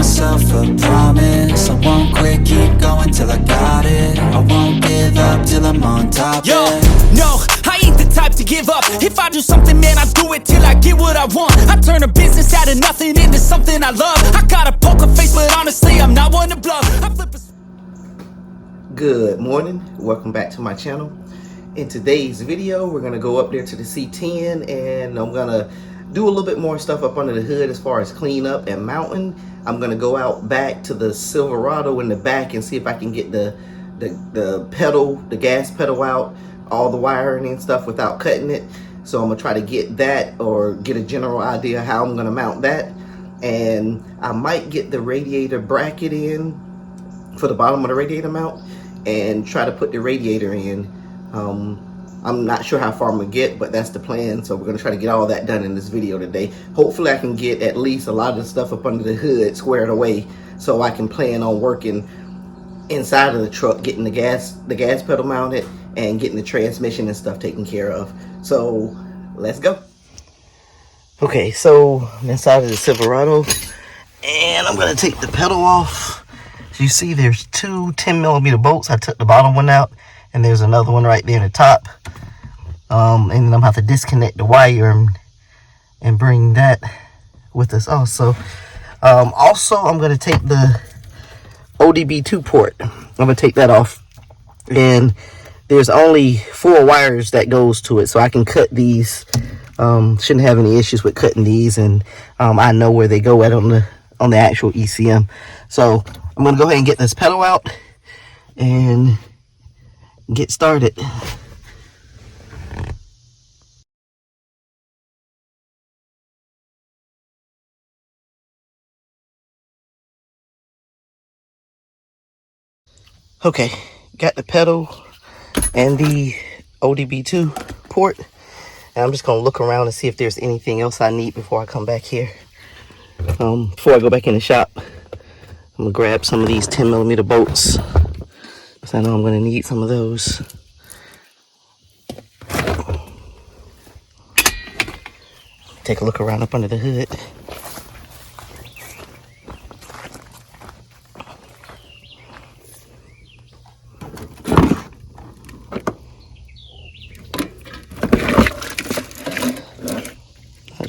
myself a promise, I won't quit, keep going till I got it. I won't give up till I'm on top. Yo, no, I ain't the type to give up. If I do something, man, I do it till I get what I want. I turn a business out of nothing into something I love. I got a poker face, but honestly, I'm not one to bluff. I flip a... Good morning, welcome back to my channel. In today's video, we're gonna go up there to the C10 and I'm gonna do a little bit more stuff up under the hood as far as clean up and mounting. I'm gonna go out back to the Silverado in the back and see if I can get the pedal, the gas pedal out, all the wiring and stuff without cutting it. So I'm gonna try to get that, or get a general idea how I'm gonna mount that. And I might get the radiator bracket in for the bottom of the radiator mount and try to put the radiator in. I'm not sure how far I'm gonna get, but that's the plan. So we're gonna try to get all that done in this video today. Hopefully I can get at least a lot of the stuff up under the hood squared away so I can plan on working inside of the truck, getting the gas pedal mounted and getting the transmission and stuff taken care of. So let's go. Okay, so I'm inside of the Silverado and I'm gonna take the pedal off. So you see there's two 10mm bolts. I took the bottom one out and there's another one right there in the top. And then I'm gonna have to disconnect the wire and bring that with us also. Also, I'm gonna take the ODB2 port. I'm gonna take that off. And there's only 4 wires that goes to it, so I can cut these. Shouldn't have any issues with cutting these, and I know where they go at on the actual ECM. So I'm gonna go ahead and get this pedal out and get started. Okay, got the pedal and the ODB2 port. And I'm just gonna look around and see if there's anything else I need before I come back here. Before I go back in the shop, I'm gonna grab some of these 10mm bolts, because I know I'm gonna need some of those. Take a look around up under the hood.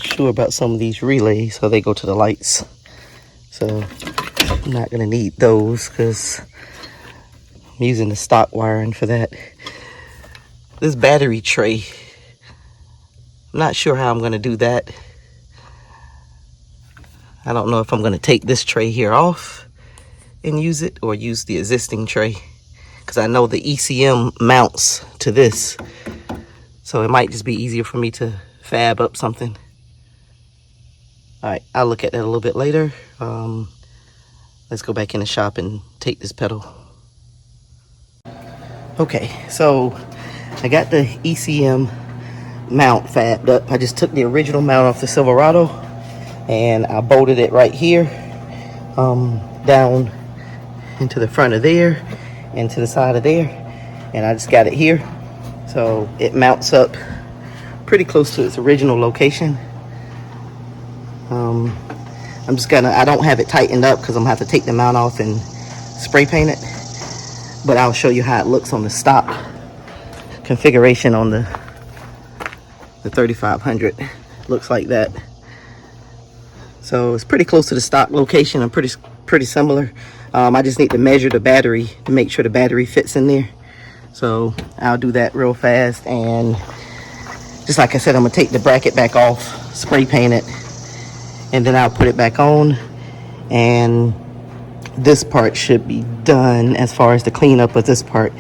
Sure about some of these relays, so they go to the lights. So I'm not gonna need those because I'm using the stock wiring for that. This battery tray, I'm not sure how I'm gonna do that. I don't know if I'm gonna take this tray here off and use it, or use the existing tray, because I know the ECM mounts to this, so it might just be easier for me to fab up something. All right, I'll look at that a little bit later. Let's go back in the shop and take this pedal. Okay, so I got the ECM mount fabbed up. I just took the original mount off the Silverado and I bolted it right here, down into the front of there and to the side of there. And I just got it here. So it mounts up pretty close to its original location. I'm just gonna, I don't have it tightened up because I'm gonna have to take the mount off and spray paint it, but I'll show you how it looks on the stock configuration on the 3500. Looks like that. So it's pretty close to the stock location. I'm pretty similar. I just need to measure the battery to make sure the battery fits in there. So I'll do that real fast, and just like I said, I'm gonna take the bracket back off, spray paint it, and then I'll put it back on, and this part should be done as far as the cleanup of this part.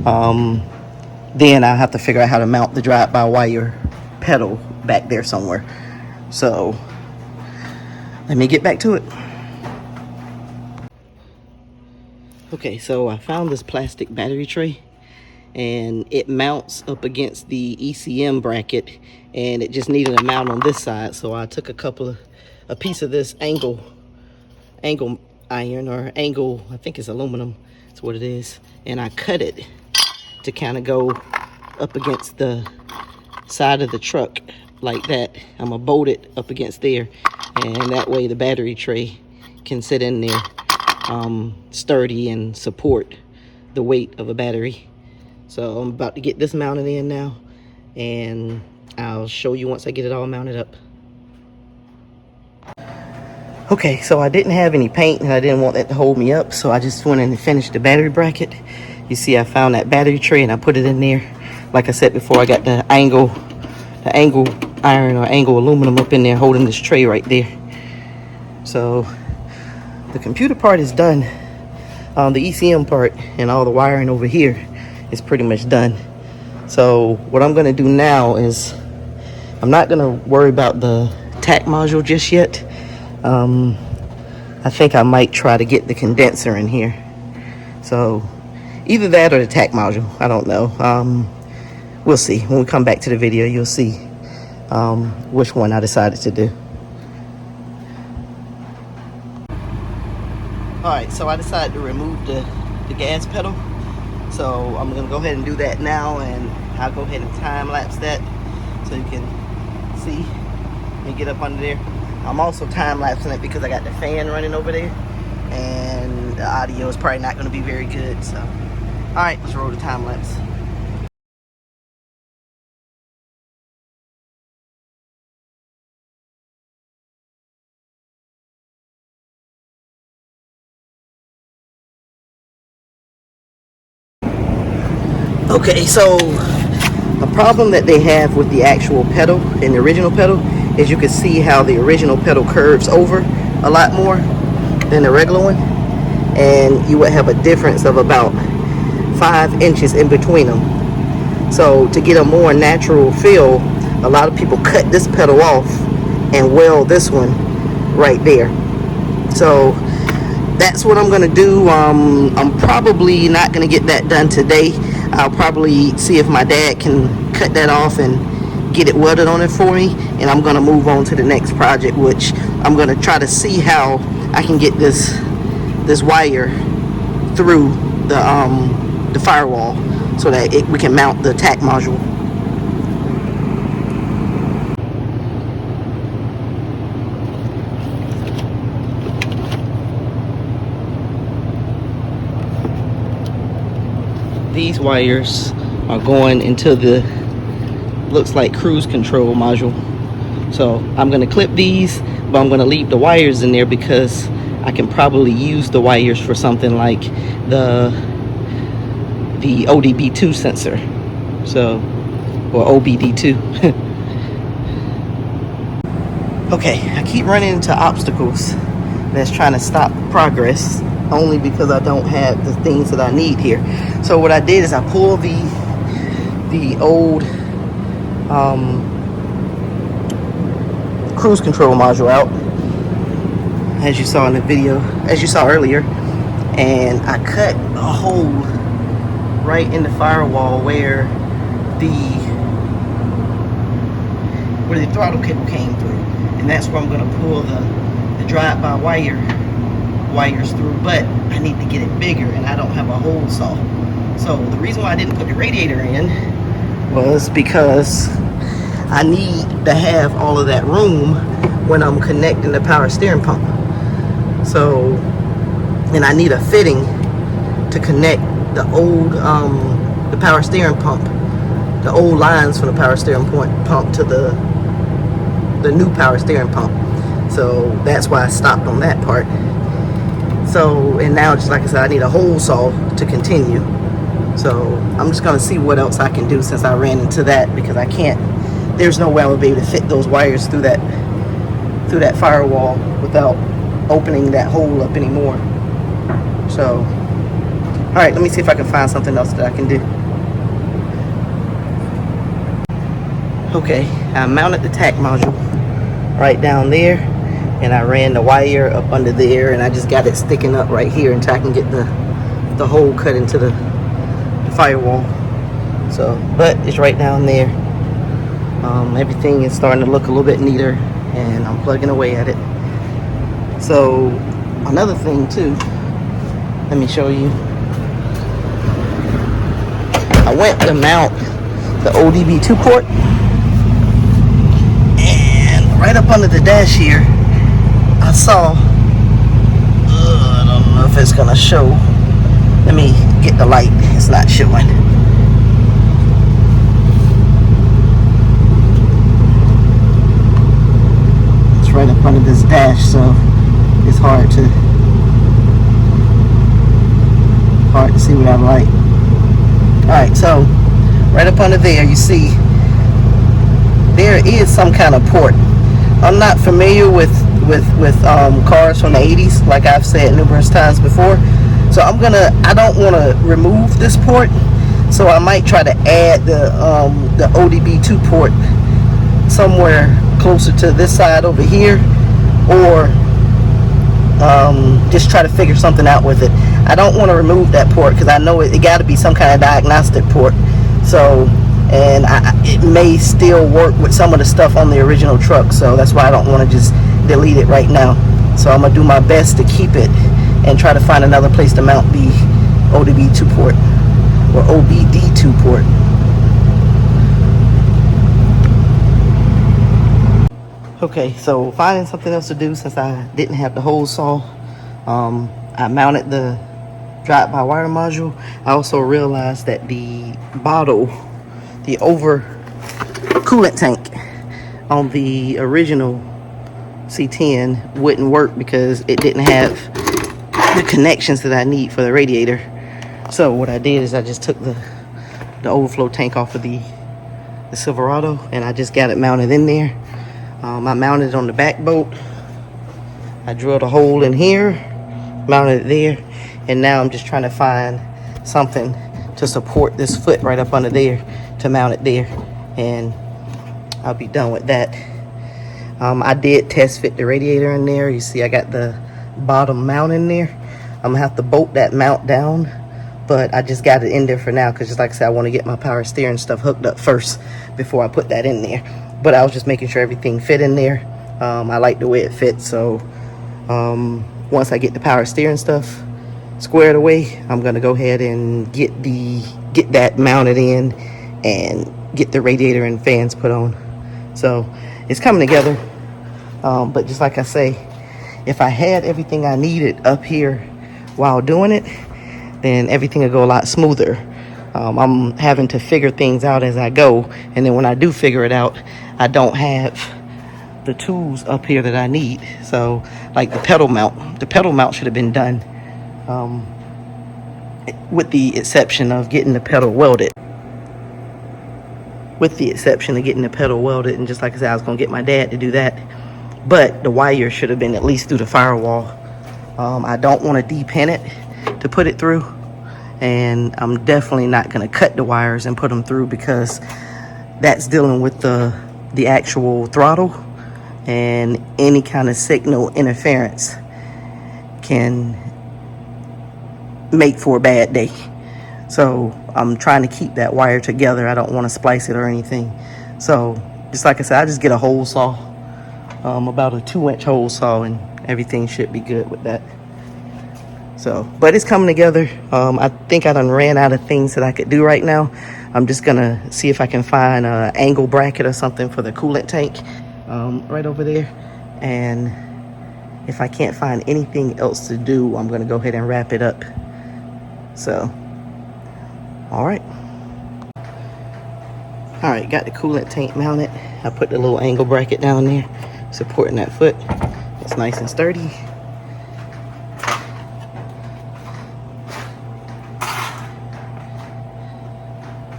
Then I'll have to figure out how to mount the drive-by-wire pedal back there somewhere. So let me get back to it. Okay, so I found this plastic battery tray, and it mounts up against the ECM bracket, and it just needed a mount on this side. So I took a piece of this angle iron, or angle, I think it's aluminum, that's what it is, and I cut it to kind of go up against the side of the truck like that. I'm gonna bolt it up against there, and that way the battery tray can sit in there sturdy and support the weight of a battery. So I'm about to get this mounted in now, and I'll show you once I get it all mounted up. Okay, so I didn't have any paint and I didn't want that to hold me up, so I just went in and finished the battery bracket. You see, I found that battery tray and I put it in there. Like I said before, I got the angle iron or angle aluminum up in there holding this tray right there. So the computer part is done. The ECM part and all the wiring over here is pretty much done. So what I'm gonna do now is, I'm not gonna worry about the tack module just yet. I think I might try to get the condenser in here. So either that or the tack module, I don't know. We'll see. When we come back to the video, you'll see which one I decided to do. Alright, so I decided to remove the gas pedal. So I'm going to go ahead and do that now, and I'll go ahead and time-lapse that so you can see me get up under there. I'm also time-lapsing it because I got the fan running over there, and the audio is probably not going to be very good. So, alright, let's roll the time-lapse. Okay, so the problem that they have with the actual pedal and the original pedal is you can see how the original pedal curves over a lot more than the regular one, and you would have a difference of about 5 inches in between them. So to get a more natural feel, a lot of people cut this pedal off and weld this one right there. So that's what I'm gonna do. I'm probably not gonna get that done today. I'll probably see if my dad can cut that off and get it welded on it for me, and I'm gonna move on to the next project, which I'm gonna try to see how I can get this wire through the firewall so that we can mount the tack module. These wires are going into the, looks like, cruise control module. So I'm going to clip these, but I'm going to leave the wires in there because I can probably use the wires for something like the ODB2 sensor, so, or OBD2. Okay, I keep running into obstacles that's trying to stop progress, only because I don't have the things that I need here. So what I did is I pulled the old cruise control module out, as you saw in the video, as you saw earlier, and I cut a hole right in the firewall where the throttle cable came through, and that's where I'm going to pull the drive-by wires through, but I need to get it bigger and I don't have a hole saw. So the reason why I didn't put the radiator in was because I need to have all of that room when I'm connecting the power steering pump. So, and I need a fitting to connect the old the power steering pump, the old lines from the power steering pump to the new power steering pump. So that's why I stopped on that part. So, and now, just like I said, I need a hole saw to continue. So I'm just gonna see what else I can do, since I ran into that, because I can't, there's no way I would be able to fit those wires through that firewall without opening that hole up anymore. So, all right, let me see if I can find something else that I can do. Okay, I mounted the tack module right down there, and I ran the wire up under there, and I just got it sticking up right here until I can get the hole cut into the firewall. So, but it's right down there. Everything is starting to look a little bit neater, and I'm plugging away at it. So another thing too, let me show you. I went to mount the ODB2 port, and right up under the dash here, I saw just gonna show. Let me get the light. It's not showing. It's right up under this dash, so it's hard to see without a light. Alright, so right up under there, you see there is some kind of port. I'm not familiar with cars from the 80s, like I've said numerous times before. So I don't want to remove this port. So I might try to add the ODB2 port somewhere closer to this side over here, or just try to figure something out with it. I don't want to remove that port because I know it got to be some kind of diagnostic port. So, and it may still work with some of the stuff on the original truck. So that's why I don't want to just delete it right now. So I'm gonna do my best to keep it and try to find another place to mount the ODB2 port or OBD2 port. Okay, so finding something else to do since I didn't have the hole saw. I mounted the drive-by-wire module. I also realized that the bottle, the over coolant tank on the original C10 wouldn't work because it didn't have the connections that I need for the radiator. So what I did is I just took the overflow tank off of the Silverado and I just got it mounted in there. I mounted it on the back bolt. I drilled a hole in here, mounted it there, and now I'm just trying to find something to support this foot right up under there to mount it there, and I'll be done with that. I did test fit the radiator in there. You see I got the bottom mount in there. I'm gonna have to bolt that mount down, but I just got it in there for now because just like I said, I want to get my power steering stuff hooked up first before I put that in there. But I was just making sure everything fit in there. I like the way it fits, so once I get the power steering stuff squared away, I'm gonna go ahead and get that mounted in and get the radiator and fans put on. So it's coming together, but just like I say, if I had everything I needed up here while doing it, then everything would go a lot smoother. I'm having to figure things out as I go, and then when I do figure it out, I don't have the tools up here that I need. So like the pedal mount should have been done, with the exception of getting the pedal welded. And just like I said, I was gonna get my dad to do that, but the wire should have been at least through the firewall. I don't want to depin it to put it through, and I'm definitely not going to cut the wires and put them through because that's dealing with the actual throttle, and any kind of signal interference can make for a bad day. So I'm trying to keep that wire together. I don't want to splice it or anything. So just like I said, I just get a hole saw, about a 2-inch hole saw, and everything should be good with that. So, but it's coming together. I think I done ran out of things that I could do right now. I'm just gonna see if I can find an angle bracket or something for the coolant tank right over there. And if I can't find anything else to do, I'm gonna go ahead and wrap it up. So, all right, got the coolant tank mounted. I put the little angle bracket down there supporting that foot. It's nice and sturdy.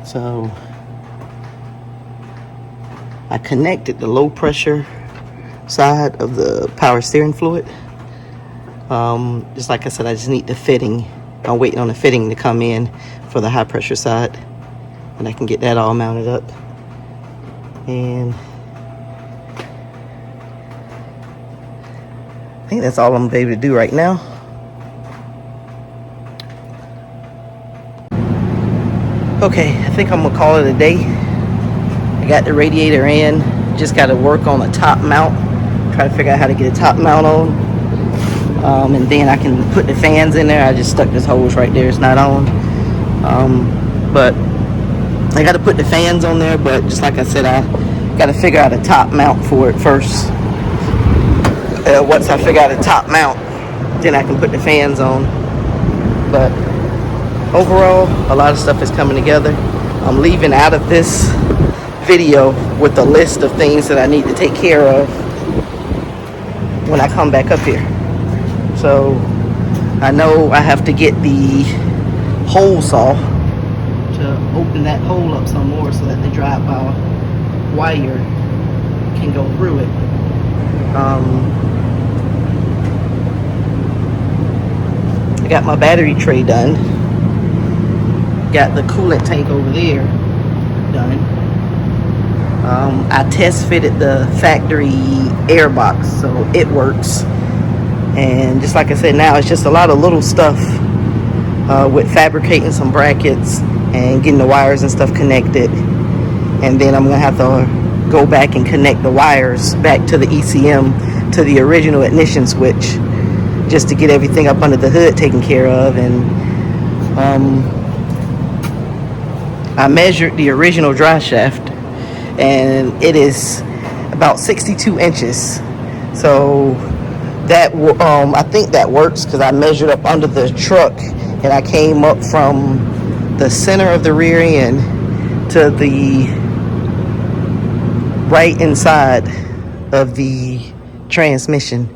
So I connected the low pressure side of the power steering fluid. Just like I said, I just need the fitting. I'm waiting on the fitting to come in for the high pressure side, and I can get that all mounted up. And I think that's all I'm able to do right now. Okay, I think I'm gonna call it a day. I got the radiator in, just got to work on the top mount, try to figure out how to get a top mount on, and then I can put the fans in there. I just stuck this hose right there, it's not on, but I got to put the fans on there. But just like I said, I got to figure out a top mount for it first. Once I figure out a top mount, then I can put the fans on. But overall, a lot of stuff is coming together. I'm leaving out of this video with a list of things that I need to take care of when I come back up here. So I know I have to get the hole saw to open that hole up some more so that the drive-by wire can go through it. I got my battery tray done. Got the coolant tank over there done. I test fitted the factory air box, so it works. And just like I said, now it's just a lot of little stuff with fabricating some brackets and getting the wires and stuff connected. And then I'm gonna have to go back and connect the wires back to the ECM, to the original ignition switch, just to get everything up under the hood taken care of. And I measured the original drive shaft, and it is about 62 inches. So that I think that works, because I measured up under the truck and I came up from the center of the rear end to the right inside of the transmission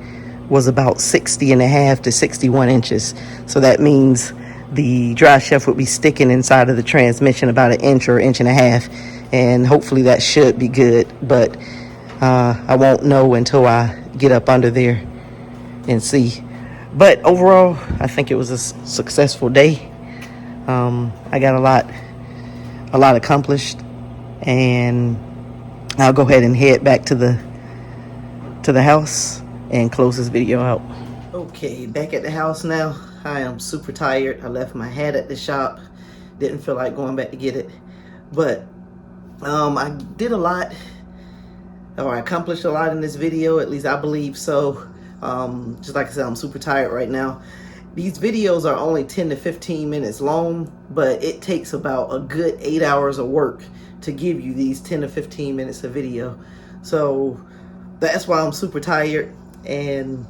was about 60.5 to 61 inches. So that means the drive shaft would be sticking inside of the transmission about an inch or inch and a half, and hopefully that should be good. But I won't know until I get up under there and see. But overall, I think it was a successful day. I got a lot accomplished, and I'll go ahead and head back to the house and close this video out. Okay, back at the house now. I am super tired. I left my hat at the shop. Didn't feel like going back to get it. But I did a lot, or I accomplished a lot in this video, at least I believe so. Just like I said, I'm super tired right now. These videos are only 10 to 15 minutes long, but it takes about a good 8 hours of work to give you these 10 to 15 minutes of video. So that's why I'm super tired, and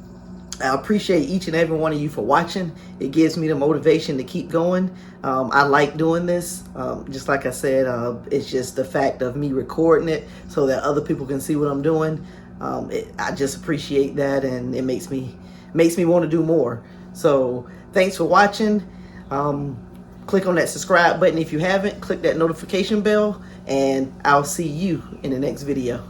I appreciate each and every one of you for watching. It gives me the motivation to keep going. I like doing this. Just like I said, it's just the fact of me recording it so that other people can see what I'm doing. I just appreciate that, and it makes me want to do more. So thanks for watching. Click on that subscribe button if you haven't. Click that notification bell, and I'll see you in the next video.